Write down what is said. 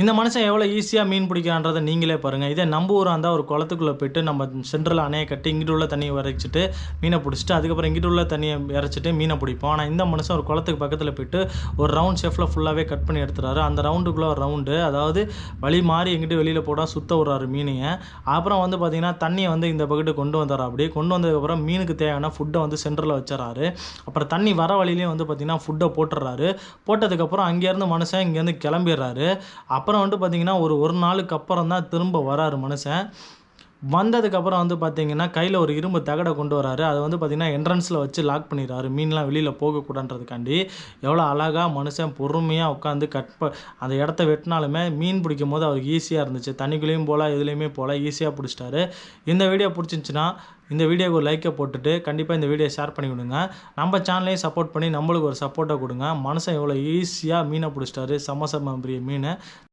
இந்த மனுஷன் எவ்வளோ ஈஸியாக மீன் பிடிக்கிறான்றதை நீங்களே பாருங்கள். இதே நம்ம ஊராக இருந்தால் ஒரு குளத்துக்குள்ளே போய்ட்டு நம்ம சென்ட்ரல் அணையை கட்டி இங்கிட்டு உள்ள தண்ணியை இறைச்சிட்டு மீனை பிடிச்சிட்டு அதுக்கப்புறம் இங்கிட்டு உள்ள தண்ணியை இறைச்சிட்டு மீனை பிடிப்போம். ஆனால் இந்த மனுஷன் ஒரு குளத்துக்கு பக்கத்தில் போய்ட்டு ஒரு ரவுண்ட் ஷேஃபில் ஃபுல்லாகவே கட் பண்ணி எடுத்துறாரு. அந்த ரவுண்டுக்குள்ளே ஒரு ரவுண்டு, அதாவது வழி மாறி எங்கிட்டு வெளியில் போட்டால் சுத்த விட்றாரு மீனையை. அப்புறம் வந்து பார்த்திங்கன்னா தண்ணியை வந்து இந்த பக்கெட்டு கொண்டு வந்தார். அப்படி கொண்டு வந்ததுக்கப்புறம் மீனுக்கு தேவையான ஃபுட்டை வந்து சென்டரில் வச்சிடறாரு. அப்புறம் தண்ணி வர வழியிலையும் வந்து பார்த்திங்கன்னா ஃபுட்டை போட்டுடுறாரு. போட்டதுக்கப்புறம் அங்கேருந்து மனுஷன் இங்கேருந்து கிளம்பிடுறாரு. அப்புறம் வந்து பார்த்திங்கன்னா ஒரு நாளுக்கு அப்புறம் தான் திரும்ப வராரு மனுஷன். வந்ததுக்கப்புறம் வந்து பார்த்திங்கன்னா கையில் ஒரு இரும்பு தகடை கொண்டு வராரு. அதை வந்து பார்த்திங்கன்னா என்ட்ரன்ஸில் வச்சு லாக் பண்ணிடுறாரு, மீன்லாம் வெளியில் போகக்கூடாதுன்றதுக்காண்டி. எவ்வளோ அழகாக மனுஷன் பொறுமையாக உட்காந்து அந்த இடத்த வெட்டினாலுமே மீன் பிடிக்கும் போது அவருக்கு ஈஸியாக இருந்துச்சு. தண்ணிக்குள்ளேயும் போல் எதுலேயுமே போல் ஈஸியாக பிடிச்சிட்டாரு. இந்த வீடியோ பிடிச்சிருந்துச்சின்னா இந்த வீடியோக்கு ஒரு லைக்கை போட்டுட்டு கண்டிப்பாக இந்த வீடியோ ஷேர் பண்ணி விடுங்க. நம்ம சேனலையும் சப்போர்ட் பண்ணி நம்மளுக்கு ஒரு சப்போர்ட்டை கொடுங்க. மனுஷன் எவ்வளோ ஈஸியாக மீனை பிடிச்சிட்டாரு, செம்ம பெரிய மீன்.